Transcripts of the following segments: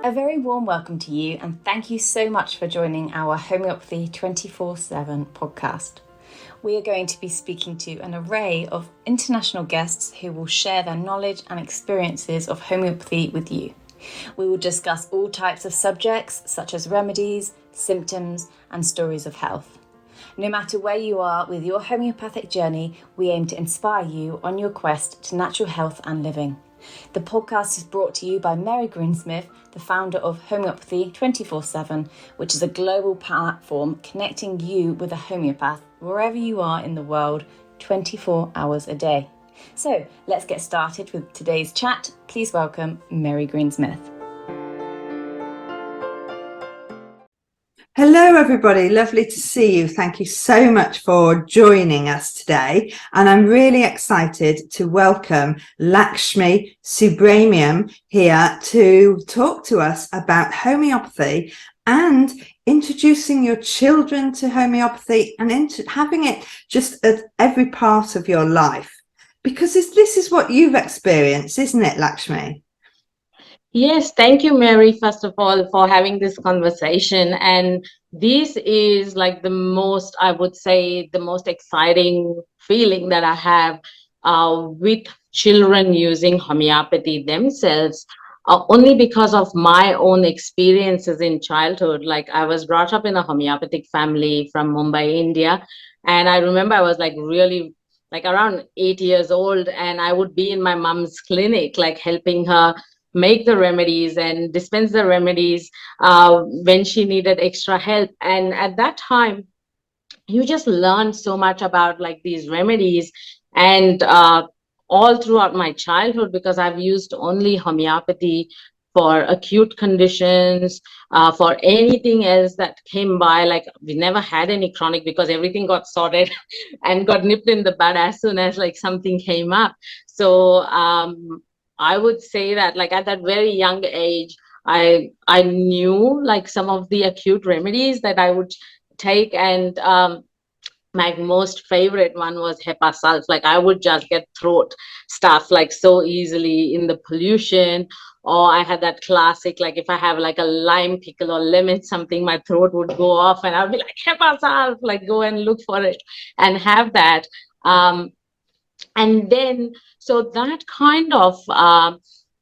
A very warm welcome to you, and thank you so much for joining our Homeopathy 24/7 podcast. We are going to be speaking to an array of international guests who will share their knowledge and experiences of homeopathy with you. We will discuss all types of subjects such as remedies, symptoms, and stories of health. No matter where you are with your homeopathic journey, we aim to inspire you on your quest to natural health and living. The podcast is brought to you by Mary Greensmith, the founder of Homeopathy 24/7, which is a global platform connecting you with a homeopath wherever you are in the world, 24 hours a day. So let's get started with today's chat. Please welcome Mary Greensmith. Hello, everybody. Lovely to see you. Thank you so much for joining us today. And I'm really excited to welcome Lakshmi Subramaniam here to talk to us about homeopathy and introducing your children to homeopathy and having it just at every part of your life. Because this is what you've experienced, isn't it, Lakshmi? Yes, thank you, Mary, first of all, for having this conversation. And this is like the most, I would say, the most exciting feeling that I have with children using homeopathy themselves, only because of my own experiences in childhood. Like I was brought up in a homeopathic family from Mumbai, India. And I remember I was like really like around 8 years old, and I would be in my mom's clinic, like helping her make the remedies and dispense the remedies when she needed extra help. And at that time, you just learn so much about like these remedies. And all throughout my childhood, because I've used only homeopathy for acute conditions, for anything else that came by. Like we never had any chronic because everything got sorted and got nipped in the bud as soon as like something came up. So I would say that like at that very young age, I knew like some of the acute remedies that I would take. And my most favorite one was HEPA sulf. Like I would just get throat stuff like so easily in the pollution. Or I had that classic, like if I have like a lime pickle or lemon something, my throat would go off and I'd be like, HEPA sulf, like go and look for it and have that. And then so that kind of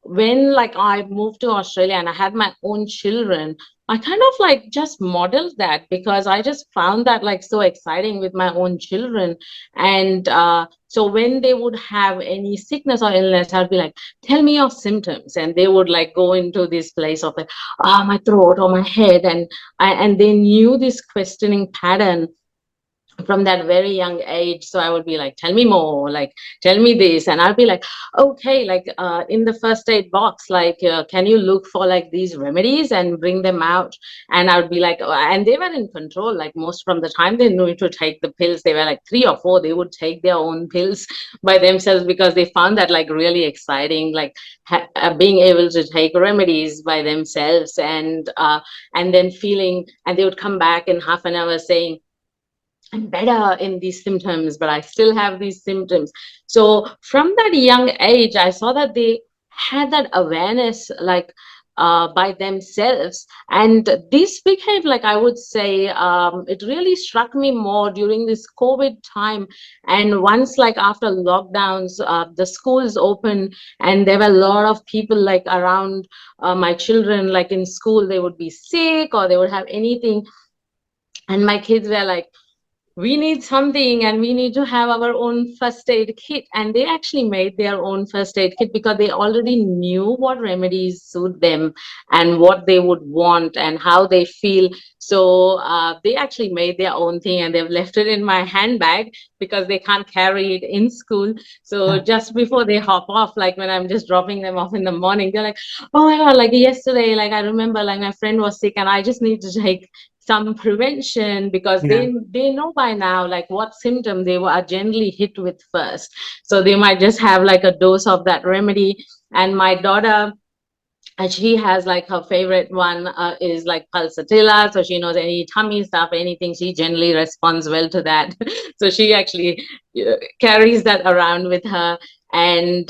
when like I moved to Australia and I had my own children, I kind of like just modeled that because I just found that like so exciting with my own children. And so when they would have any sickness or illness, I'd be like, tell me your symptoms. And they would like go into this place of like, my throat or my head. And they knew this questioning pattern from that very young age. So I would be like, tell me more, like tell me this. And I'd be like, okay, like in the first aid box, like can you look for like these remedies and bring them out? And I would be like, and they were in control. Like most from the time they knew to take the pills, they were like 3 or 4, they would take their own pills by themselves because they found that like really exciting, like being able to take remedies by themselves. And then feeling, and they would come back in half an hour saying, I'm better in these symptoms, but I still have these symptoms. So from that young age, I saw that they had that awareness, like by themselves. And this became, like I would say, it really struck me more during this COVID time. And once, like after lockdowns, the schools opened, and there were a lot of people like around my children, like in school, they would be sick or they would have anything. And my kids were like, we need something and we need to have our own first aid kit. And they actually made their own first aid kit because they already knew what remedies suit them and what they would want and how they feel. So they actually made their own thing, and they've left it in my handbag because they can't carry it in school. So just before they hop off, like when I'm just dropping them off in the morning, they're like, oh my God, like yesterday, like I remember like my friend was sick and I just need to take some prevention, because they know by now like what symptom they are generally hit with first. So they might just have like a dose of that remedy. And my daughter, and she has like her favorite one is like pulsatilla, so she knows any tummy stuff, anything, she generally responds well to that. So she actually carries that around with her. And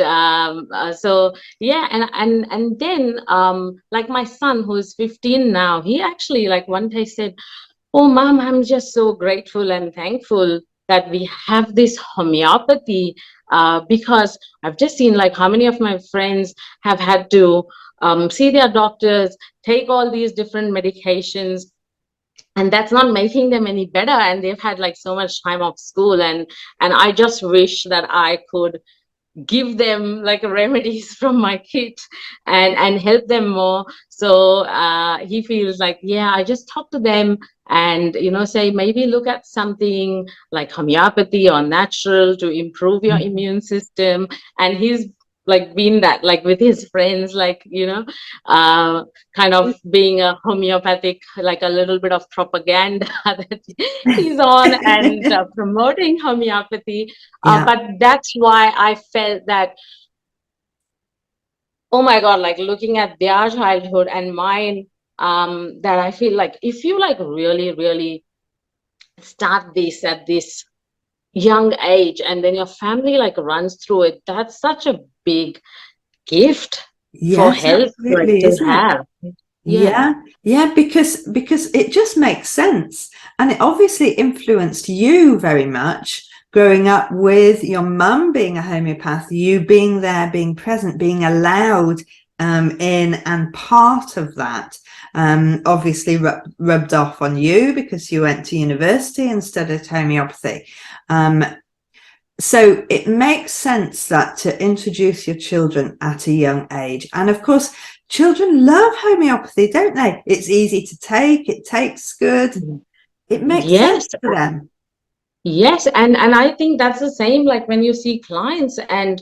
so yeah, and then like my son, who is 15 now, he actually like one day said, "Oh, mom, I'm just so grateful and thankful that we have this homeopathy, because I've just seen like how many of my friends have had to see their doctors, take all these different medications, and that's not making them any better. And they've had like so much time off school, and I just wish that I could give them like remedies from my kit and help them more." So he feels like, yeah, I just talk to them and say maybe look at something like homeopathy or natural to improve your immune system. And he's like been that like with his friends, like uh, kind of being a homeopathic, like a little bit of propaganda that he's on, and promoting homeopathy. Yeah. But that's why I felt that, oh my God, like looking at their childhood and mine, that I feel like if you like really, really start this at this young age, and then your family like runs through it, that's such a big gift for Yes, health, like absolutely, to isn't it? have. Yeah. Yeah, yeah, because it just makes sense, and it obviously influenced you very much growing up with your mum being a homeopath, you being there, being present, being allowed in and part of that. Obviously rubbed off on you because you went to university and studied homeopathy. So it makes sense that to introduce your children at a young age. And of course, children love homeopathy, don't they? It's easy to take, it tastes good. It makes sense Yes. for them. Yes, and I think that's the same like when you see clients, and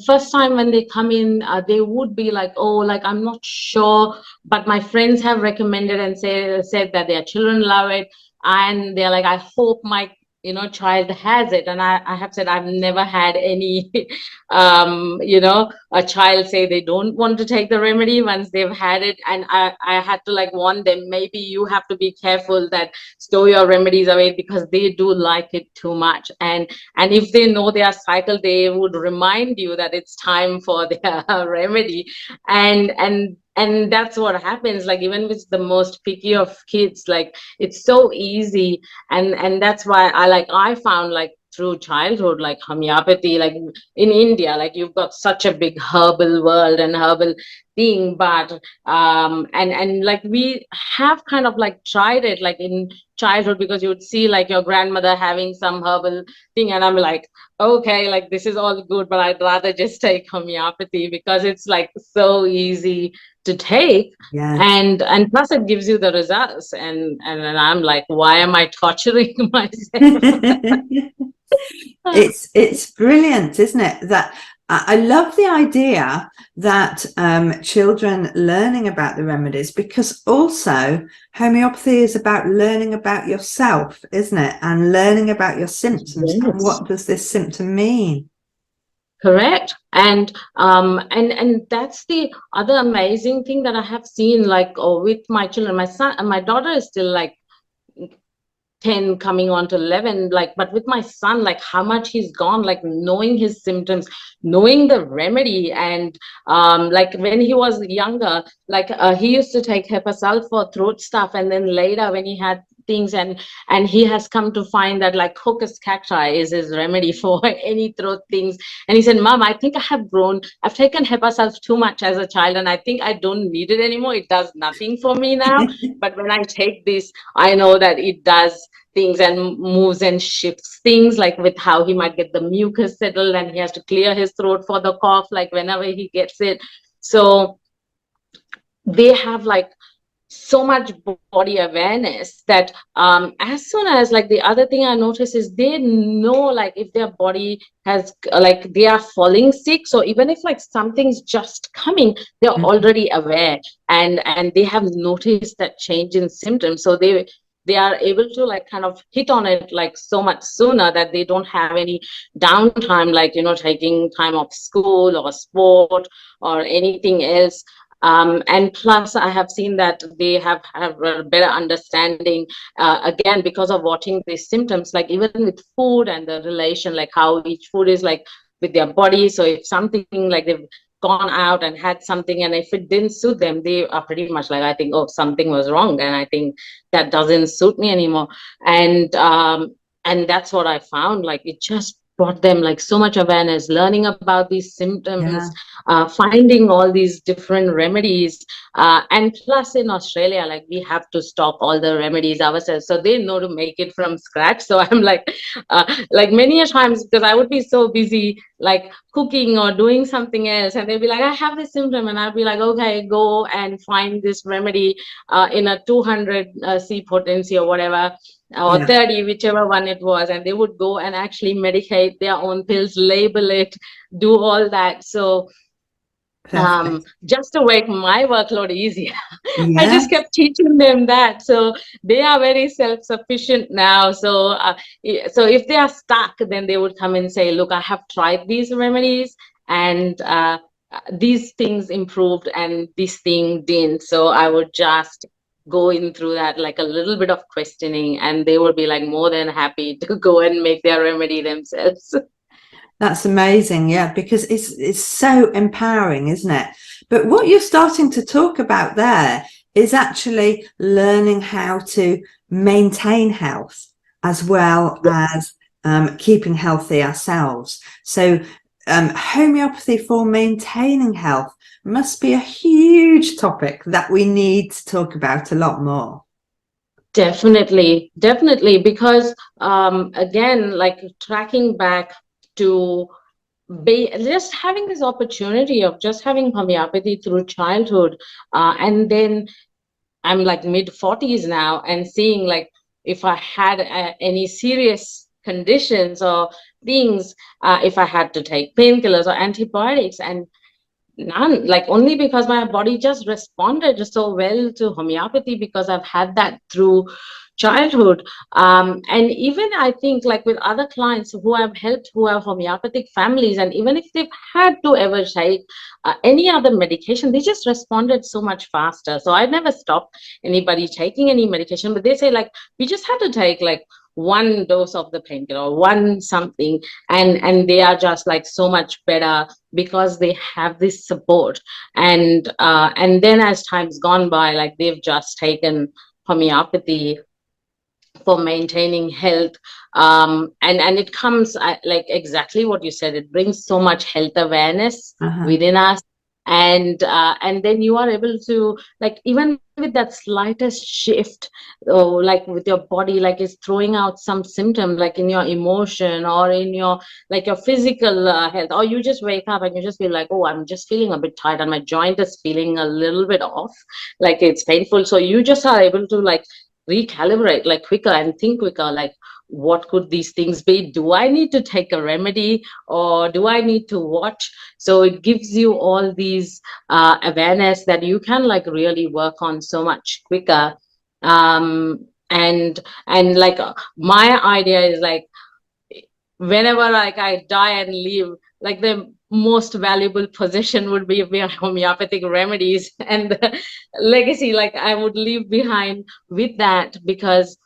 first time when they come in, they would be like, oh, like I'm not sure, but my friends have recommended and said that their children love it, and they're like, I hope my child has it. And I have said I've never had any a child say they don't want to take the remedy once they've had it. And I had to like warn them, maybe you have to be careful that store your remedies away, because they do like it too much. And if they know their cycle, they would remind you that it's time for their remedy. And that's what happens, like even with the most picky of kids, like it's so easy. And that's why I found like through childhood, like homeopathy, like in India, like you've got such a big herbal world and herbal thing. But and like we have kind of like tried it like in childhood, because you would see like your grandmother having some herbal thing, and I'm like, okay, like this is all good, but I'd rather just take homeopathy because it's like so easy to take. Yes. And plus it gives you the results, and I'm like, why am I torturing myself? It's brilliant, isn't it? That I love the idea that children learning about the remedies, because also homeopathy is about learning about yourself, isn't it? And learning about your symptoms and Yes. what does this symptom mean? Correct. And that's the other amazing thing that I have seen, like with my children. My son and my daughter is still like 10 coming on to 11, like, but with my son, like how much he's gone, like knowing his symptoms, knowing the remedy. And like when he was younger, like he used to take Hepasal for throat stuff, and then later when he had things, and he has come to find that like Hocus cacti is his remedy for any throat things. And he said, Mom, I think I have grown, I've taken Hepasal too much as a child, and I think I don't need it anymore, it does nothing for me now. But when I take this, I know that it does things and moves and shifts things, like with how he might get the mucus settled, and he has to clear his throat for the cough, like whenever he gets it. So they have like so much body awareness that as soon as, like, the other thing I notice is they know like if their body has like they are falling sick. So even if like something's just coming, they're already aware, and they have noticed that change in symptoms. So they are able to like kind of hit on it like so much sooner, that they don't have any downtime, like taking time off school or sport or anything else. And plus, I have seen that they have a better understanding, again, because of watching these symptoms, like even with food and the relation, like how each food is like with their body. So if something like they've gone out and had something, and if it didn't suit them, they are pretty much like, I think, oh, something was wrong, and I think that doesn't suit me anymore. And that's what I found, like it just brought them like so much awareness, learning about these symptoms, Yeah. finding all these different remedies, and plus in Australia, like we have to stock all the remedies ourselves, so they know to make it from scratch. So I'm like many a times, because I would be so busy like cooking or doing something else, and they'd be like, I have this symptom, and I'd be like, okay, go and find this remedy in a 200 C potency or whatever, or Yeah. 30, whichever one it was, and they would go and actually medicate their own pills, label it, do all that. So Perfect. just to make my workload easier, I Yeah. just kept teaching them that. So they are very self-sufficient now. So so if they are stuck, then they would come and say, look, I have tried these remedies, and these things improved and this thing didn't. So I would just go in through that, like a little bit of questioning, and they would be like more than happy to go and make their remedy themselves. That's amazing. Yeah, because it's so empowering, isn't it? But what you're starting to talk about there is actually learning how to maintain health as well as keeping healthy ourselves. So homeopathy for maintaining health must be a huge topic that we need to talk about a lot more. Definitely, definitely, because again, like tracking back to just having this opportunity of just having homeopathy through childhood, and then I'm like mid 40s now, and seeing like if I had any serious conditions or things, if I had to take painkillers or antibiotics, and none, like only because my body just responded so well to homeopathy, because I've had that through childhood. And even I think like with other clients who I've helped who have homeopathic families, and even if they've had to ever take any other medication, they just responded so much faster. So I never stopped anybody taking any medication, but they say like, we just had to take like one dose of the painkiller or one something, and they are just like so much better because they have this support. And then as time's gone by, like they've just taken homeopathy for maintaining health, and it comes like exactly what you said, it brings so much health awareness Uh-huh. within us. And then you are able to, like, even with that slightest shift, or like with your body, like is throwing out some symptom, like in your emotion or in your, like your physical health, or you just wake up and you just feel like, oh, I'm just feeling a bit tired and my joint is feeling a little bit off, like it's painful. So you just are able to like recalibrate like quicker and think quicker, like what could these things be, do I need to take a remedy or do I need to watch? So it gives you all these awareness that you can like really work on so much quicker. And like my idea is like, whenever like I die and leave, like the most valuable possession would be my homeopathic remedies and the legacy like I would leave behind with that, because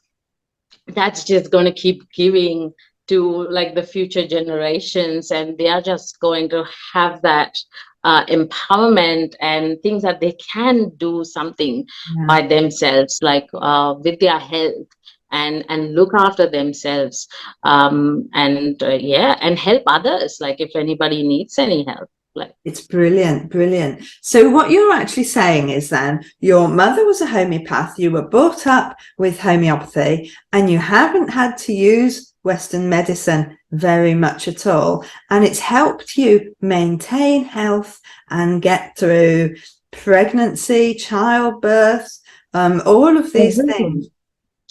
that's just going to keep giving to like the future generations, and they are just going to have that empowerment and things that they can do something Yeah. by themselves, like with their health, and look after themselves, and yeah, and help others, like if anybody needs any help, like. It's brilliant, brilliant. So what you're actually saying is then your mother was a homeopath, you were brought up with homeopathy, and you haven't had to use Western medicine very much at all. And it's helped you maintain health and get through pregnancy, childbirth, all of these things.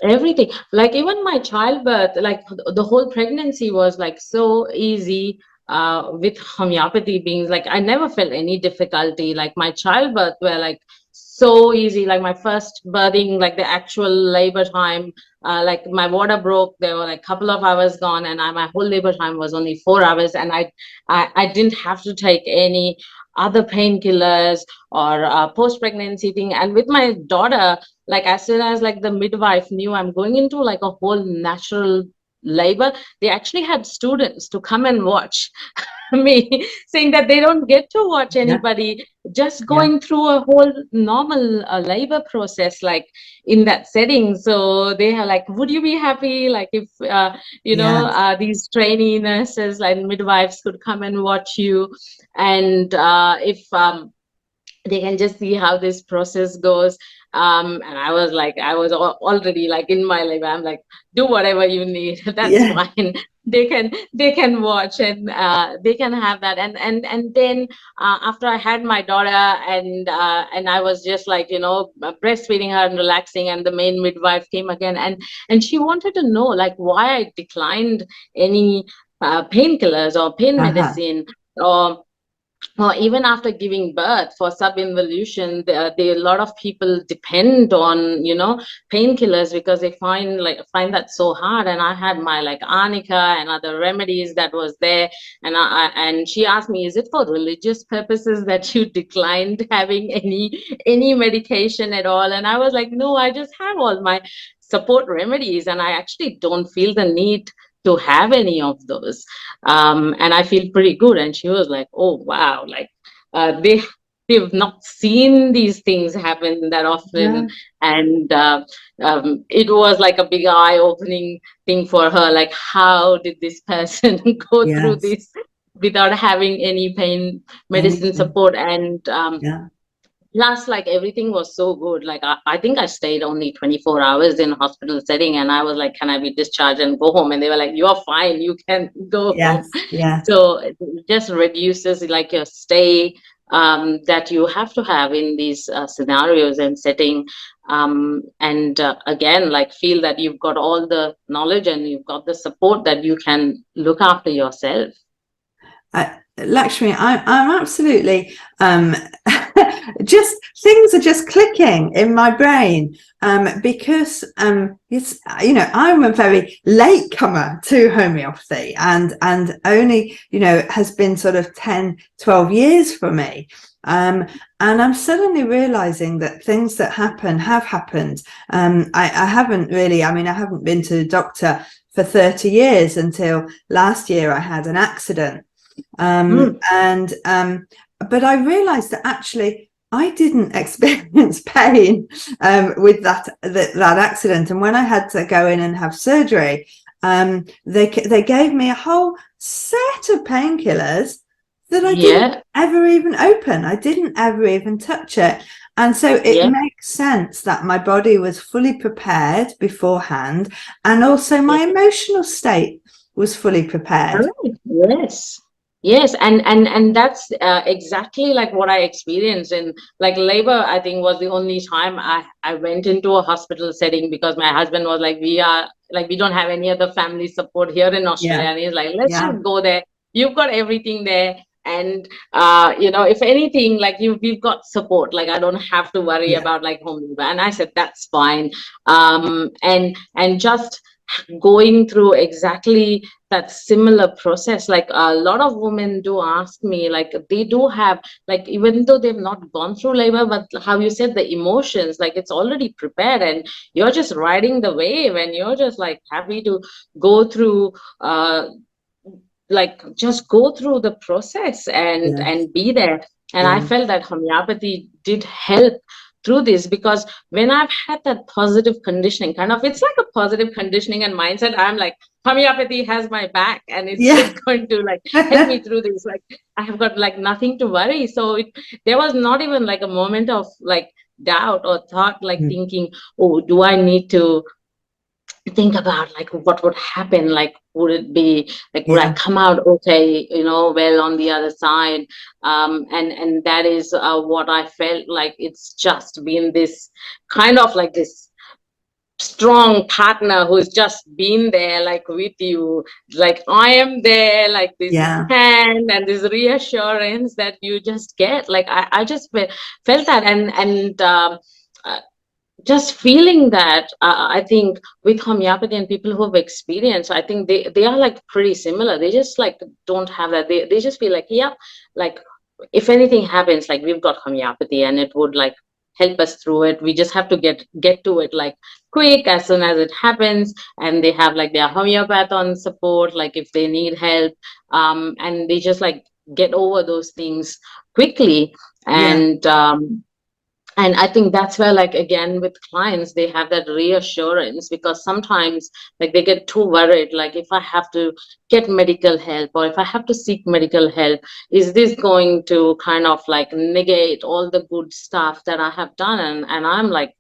Everything, like even my childbirth, like the whole pregnancy was like so easy, with homeopathy being like, I never felt any difficulty. Like my childbirth were like so easy, like my first birthing, like the actual labor time, like my water broke, there were like a couple of hours gone, and my whole labor time was only 4 hours, and I didn't have to take any other painkillers or post pregnancy thing. And with my daughter, like as soon as like the midwife knew I'm going into like a whole natural labor, they actually had students to come and watch me, saying that they don't get to watch Yeah. anybody just Yeah. going through a whole normal labor process, like in that setting. So they are like, would you be happy, like, if Yes. these trainee nurses and midwives could come and watch you, and if they can just see how this process goes. And I was like, I was already like in my labor. I'm like, do whatever you need. That's Yeah. fine. They can watch, and they can have that. And then after I had my daughter, and I was just like, breastfeeding her and relaxing, and the main midwife came again, and she wanted to know like why I declined any painkillers or pain Uh-huh. medicine, or even after giving birth for sub-involution. A lot of people depend on painkillers, because they find that so hard. And I had my like arnica and other remedies that was there, and and she asked me, is it for religious purposes that you declined having any medication at all? And I was like, no, I just have all my support remedies, and I actually don't feel the need to have any of those, and I feel pretty good. And she was like, oh wow, like they've not seen these things happen that often. Yeah. And it was like a big eye-opening thing for her, like how did this person go through Yes. this without having any pain medicine Anything. support. And Yeah. plus, like everything was so good. Like I think I stayed only 24 hours in hospital setting, and I was like, can I be discharged and go home? And they were like, you're fine, you can go home. Yes. Yeah. So it just reduces like your stay that you have to have in these scenarios and setting. And again, like feel that you've got all the knowledge and you've got the support that you can look after yourself. Lakshmi, I'm absolutely just things are just clicking in my brain because it's I'm a very late comer to homeopathy, and only has been sort of 10-12 years for me. And I'm suddenly realizing that things that have happened. I haven't really, I haven't been to the doctor for 30 years until last year. I had an accident. But I realized that actually I didn't experience pain with that accident. And when I had to go in and have surgery, they gave me a whole set of painkillers that I didn't ever even open. I didn't ever even touch it. And so it makes sense that my body was fully prepared beforehand, and also my emotional state was fully prepared. Right. Yes, and that's exactly like what I experienced in like labor. I think was the only time I went into a hospital setting, because my husband was like, we don't have any other family support here in Australia, and he's like, let's just go there. You've got everything there, and if anything, like we've got support. Like I don't have to worry about like home labor. And I said that's fine. And just going through exactly that similar process. Like a lot of women do ask me, like they do have, like even though they've not gone through labor, but how you said the emotions, like it's already prepared, and you're just riding the wave, and you're just like happy to go through like just go through the process and be there. And I felt that homeopathy did help through this, because when I've had that positive conditioning, kind of, it's like a positive conditioning and mindset. I'm like, homeopathy has my back, and it's just going to like help me through this. Like I have got like nothing to worry. So there was not even like a moment of like doubt or thought, like thinking, oh, do I need to think about like what would happen? Like would it be like, would I come out okay, well, on the other side? And that is what I felt like. It's just been this kind of like this strong partner who's just been there like with you, like I am there, like this hand and this reassurance that you just get. Like I just felt that. And just feeling that, I think with homeopathy and people who have experienced, I think they are like pretty similar. They just like don't have that. They just feel like, yeah, like if anything happens, like we've got homeopathy, and it would like help us through it. We just have to get to it like quick as soon as it happens. And they have like their homeopath on support, like if they need help, and they just like get over those things quickly. Yeah. And I think that's where, like, again, with clients, they have that reassurance, because sometimes like they get too worried, like if I have to get medical help or if I have to seek medical help, is this going to kind of like negate all the good stuff that I have done? And I'm like,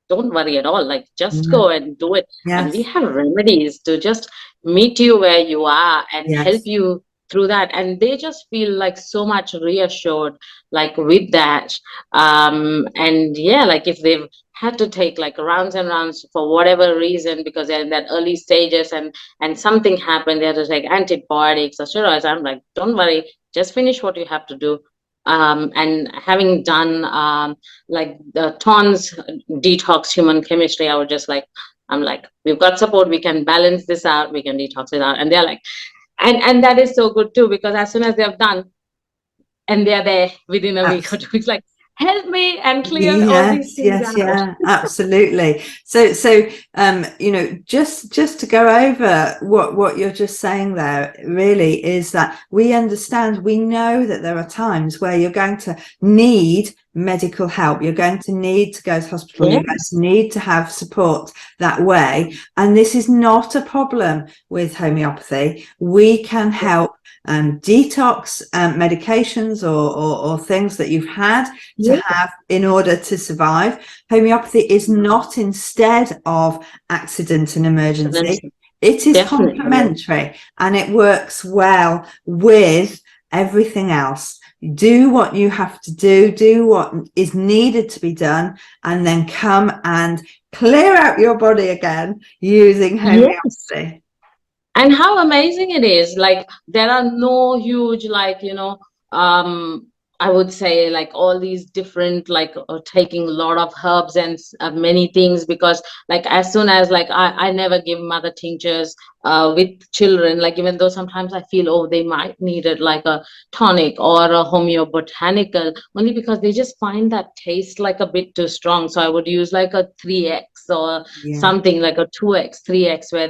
don't worry at all, like just Yeah. go and do it. And we Yes. have remedies to just meet you where you are and help Yes. you through that. And they just feel like so much reassured, like with that. And yeah, like if they've had to take like rounds and rounds for whatever reason, because they're in that early stages, and something happened, they had to take antibiotics or steroids, I'm like, don't worry, just finish what you have to do. And having done like the tons detox human chemistry, I would just like, I'm like, we've got support, we can balance this out, we can detox it out. And they're like, and that is so good too, because as soon as they've done, and they're there within a week or two, it's like, help me and clear all these Yes, things yes, out. yeah, absolutely. So, you know, just to go over what you're just saying there, really is that we understand, we know that there are times where you're going to need medical help, you're going to need to go to hospital, you're going to need to have support that way, and this is not a problem with homeopathy. We can help detox medications or things that you've had to have in order to survive. Homeopathy is not instead of accident and emergency. It is complementary, and it works well with everything else. Do what you have to do what is needed to be done, and then come and clear out your body again using homeopathy. And how amazing it is, like there are no huge, like, I would say like all these different, like taking a lot of herbs and many things, because like as soon as like I never give mother tinctures with children, like even though sometimes I feel, oh, they might need it like a tonic or a homeobotanical, only because they just find that taste like a bit too strong. So I would use like a 3x or something like a 2x 3x, where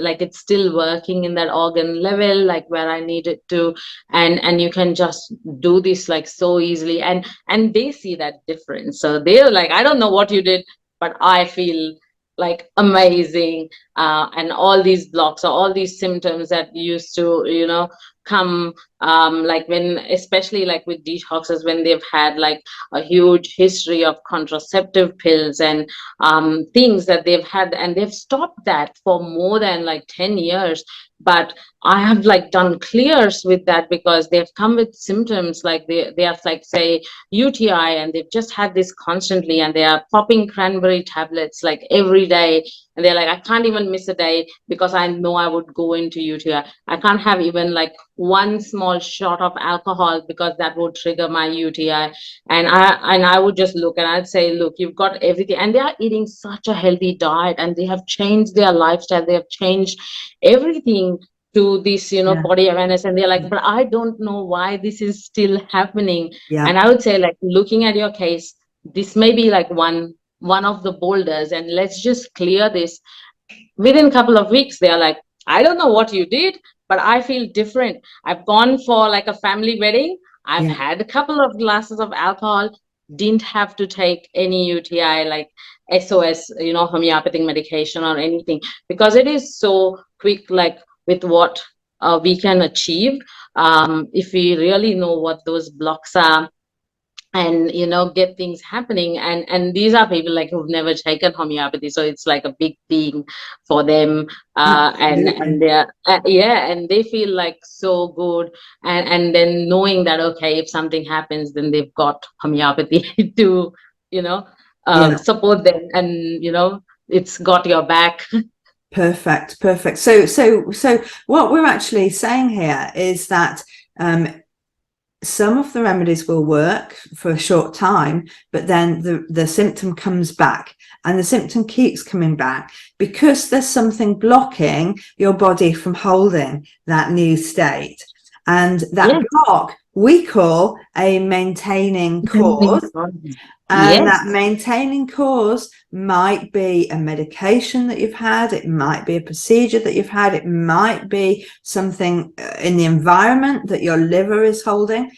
like it's still working in that organ level, like where I need it to. And you can just do this like so easily, and they see that difference. So they're like, I don't know what you did, but I feel like amazing. And all these blocks or all these symptoms that used to come, like when, especially like with detoxes, when they've had like a huge history of contraceptive pills and things that they've had, and they've stopped that for more than like 10 years. But I have like done clears with that, because they've come with symptoms like they have like, say, UTI, and they've just had this constantly, and they are popping cranberry tablets like every day, and they're like, I can't even miss a day because I know I would go into UTI. I can't have even like one small shot of alcohol because that would trigger my UTI. And I would just look and I'd say, look, you've got everything. And they are eating such a healthy diet, and they have changed their lifestyle, they have changed everything to this body awareness. And they're like, but I don't know why this is still happening. And I would say, like, looking at your case, this may be like one of the boulders, and let's just clear this. Within a couple of weeks, they're like, I don't know what you did, but I feel different. I've gone for like a family wedding, I've had a couple of glasses of alcohol, didn't have to take any UTI like SOS, homeopathic medication or anything, because it is so quick, like with what we can achieve if we really know what those blocks are, and get things happening. And these are people like who've never taken homeopathy, so it's like a big thing for them. And they're and they feel like so good. And then knowing that, okay, if something happens, then they've got homeopathy to support them, and it's got your back. Perfect. So what we're actually saying here is that some of the remedies will work for a short time, but then the symptom comes back, and the symptom keeps coming back because there's something blocking your body from holding that new state. And that block we call a maintaining cause. And Yes. that maintaining cause might be a medication that you've had, it might be a procedure that you've had, it might be something in the environment that your liver is holding.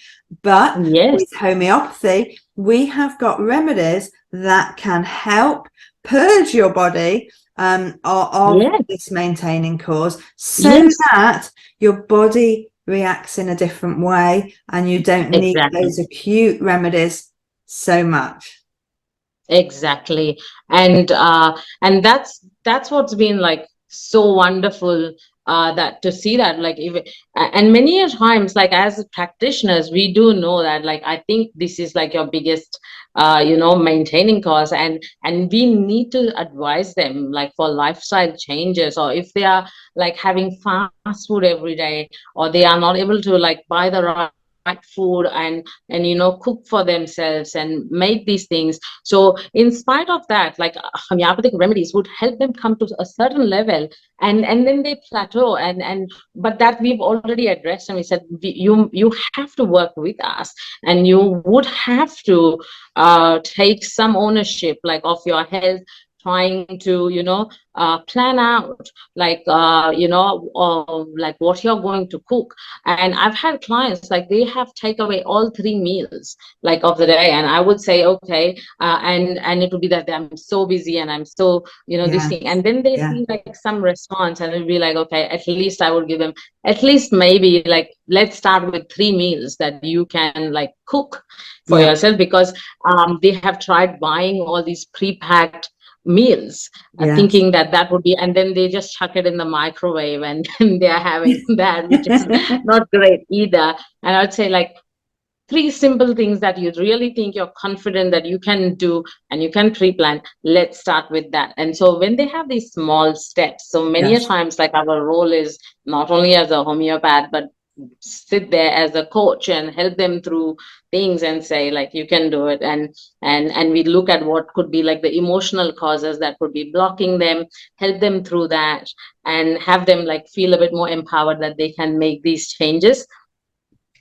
But Yes. with homeopathy, we have got remedies that can help purge your body of Yes. this maintaining cause, so Yes. that your body reacts in a different way and you don't need Exactly. those acute remedies so much. Exactly. And that's what's been like so wonderful, that to see that, like, if and many a times, like, as practitioners, we do know that, like, I think this is like your biggest maintaining cause, and we need to advise them, like, for lifestyle changes, or if they are like having fast food every day, or they are not able to like buy the right food and cook for themselves and make these things. So in spite of that, like, homeopathic remedies would help them come to a certain level, and then they plateau, and but that we've already addressed, and we said, you have to work with us, and you would have to take some ownership, like, of your health, trying to plan out, like, like what you're going to cook. And I've had clients, like, they have take away all 3 meals, like, of the day, and I would say, okay, and it would be that I'm so busy and I'm so this Yeah, thing, and then they yeah, see like some response, and it'll be like, okay, at least I would give them, at least maybe, like, let's start with 3 meals that you can like cook for yeah, yourself, because they have tried buying all these pre-packed meals, yes. thinking that that would be, and then they just chuck it in the microwave, and they're having that, which is not great either. And I'd say, like, 3 simple things that you really think you're confident that you can do and you can pre-plan. Let's start with that. And so when they have these small steps, so many a Yes, times, like, our role is not only as a homeopath, but sit there as a coach and help them through things and say, like, you can do it. And we look at what could be like the emotional causes that could be blocking them, help them through that, and have them like feel a bit more empowered that they can make these changes,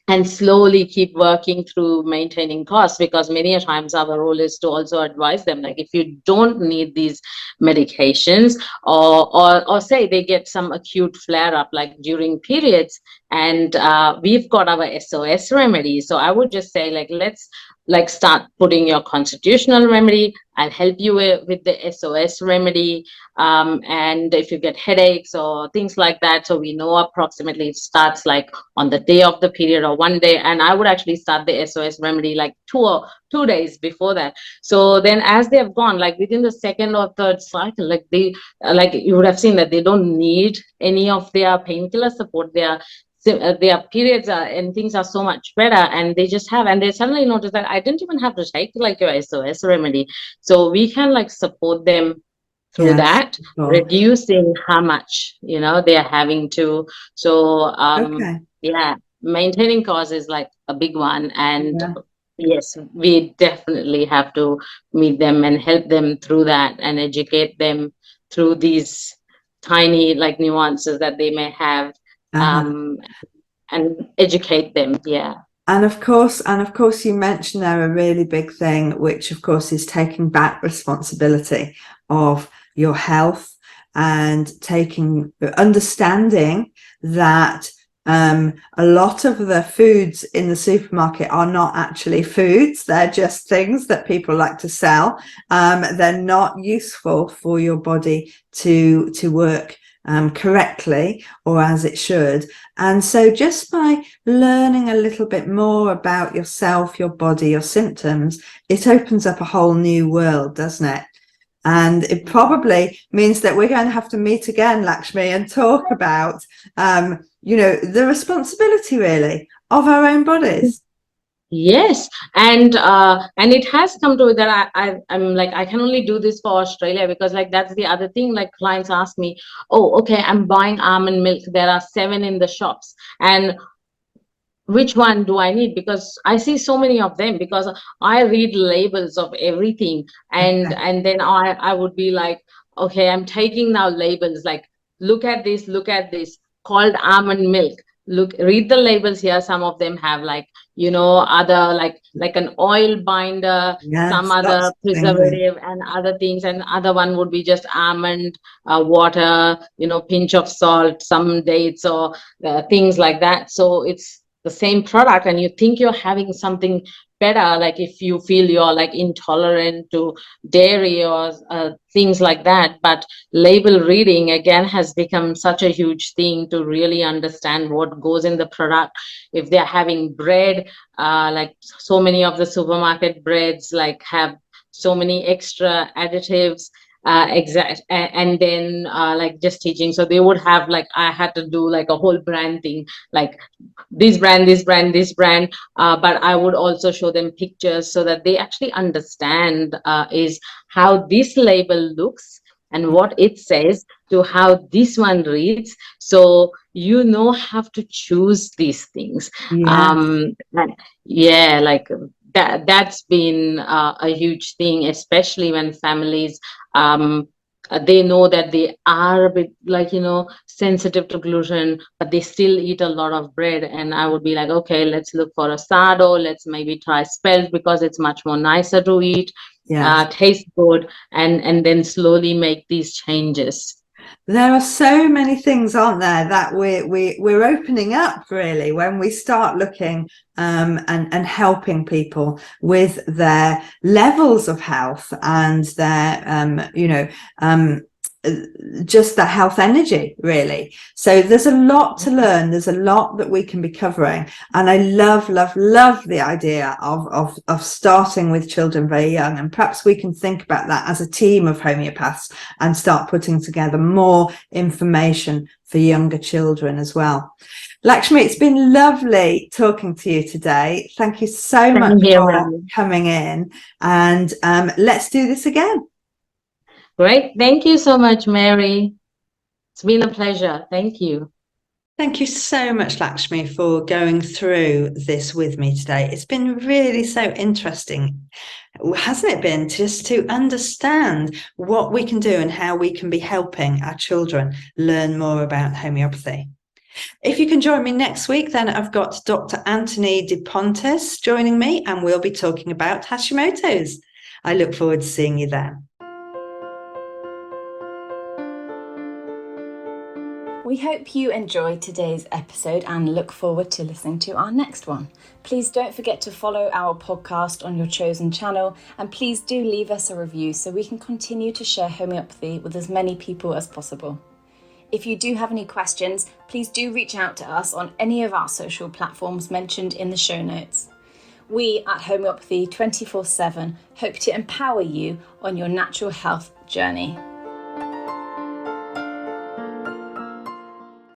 and slowly keep working through maintaining costs, because many a times our role is to also advise them, like, if you don't need these medications, or say they get some acute flare up like during periods, and we've got our SOS remedies. So I would just say, like, let's like start putting your constitutional remedy. I'll help you with the SOS remedy, and if you get headaches or things like that, so we know approximately it starts like on the day of the period or one day, and I would actually start the SOS remedy like 2 days before that. So then as they have gone, like within the second or third cycle, like they like you would have seen that they don't need any of their painkiller support. Their periods are and things are so much better, and they just have, and they suddenly notice that I didn't even have to take like your SOS remedy. So we can like support them through yes, that, of course. reducing how much they are having to. So Okay, yeah, maintaining cause is like a big one, and yeah, yes, we definitely have to meet them and help them through that, and educate them through these tiny like nuances that they may have, uh-huh. um, and educate them. Yeah. And of course, you mentioned there a really big thing, which of course is taking back responsibility of your health and understanding that a lot of the foods in the supermarket are not actually foods. They're just things that people like to sell. They're not useful for your body to work correctly or as it should. And so just by learning a little bit more about yourself, your body, your symptoms, it opens up a whole new world, doesn't it? And it probably means that we're going to have to meet again, Lakshmi, and talk about, the responsibility really of our own bodies. Yes, and it has come to that I'm like, I can only do this for Australia, because like that's the other thing. Like, clients ask me, oh, okay, I'm buying almond milk. There are 7 in the shops, and which one do I need? Because I see so many of them, because I read labels of everything, Okay. and then I would be like, okay, I'm taking now labels like, look at this, called almond milk. read the labels here. Some of them have like, other like an oil binder, some Yes, other that's the thing. preservative and other things, and other one would be just almond water, pinch of salt, some dates, or things like that. So it's the same product, and you think you're having something better, like if you feel you're like intolerant to dairy or things like that. But label reading again has become such a huge thing to really understand what goes in the product. If they're having bread, like so many of the supermarket breads like have so many extra additives, and then like just teaching, so they would have, like, I had to do like a whole brand thing, like this brand, this brand, this brand, but I would also show them pictures so that they actually understand is how this label looks and what it says to how this one reads, so have to choose these things. Yes. And yeah, like that's been a huge thing, especially when families they know that they are a bit like sensitive to gluten, but they still eat a lot of bread. And I would be like, okay, let's look for a sourdough, let's maybe try spelt because it's much more nicer to eat, Yes. tastes good, and then slowly make these changes. There are so many things, aren't there, that we're opening up really when we start looking and helping people with their levels of health and their just the health energy, really. So there's a lot to learn. There's a lot that we can be covering, and I love the idea of starting with children very young, and perhaps we can think about that as a team of homeopaths and start putting together more information for younger children as well. Lakshmi, it's been lovely talking to you today. Thank you so much Thank you, for Mary. coming in, and let's do this again. Great. Thank you so much, Mary. It's been a pleasure. Thank you. Thank you so much, Lakshmi, for going through this with me today. It's been really so interesting, hasn't it been, just to understand what we can do and how we can be helping our children learn more about homeopathy. If you can join me next week, then I've got Dr. Anthony DePontes joining me, and we'll be talking about Hashimoto's. I look forward to seeing you then. We hope you enjoyed today's episode and look forward to listening to our next one. Please don't forget to follow our podcast on your chosen channel, and please do leave us a review so we can continue to share homeopathy with as many people as possible. If you do have any questions, please do reach out to us on any of our social platforms mentioned in the show notes. We at Homeopathy 24/7 hope to empower you on your natural health journey.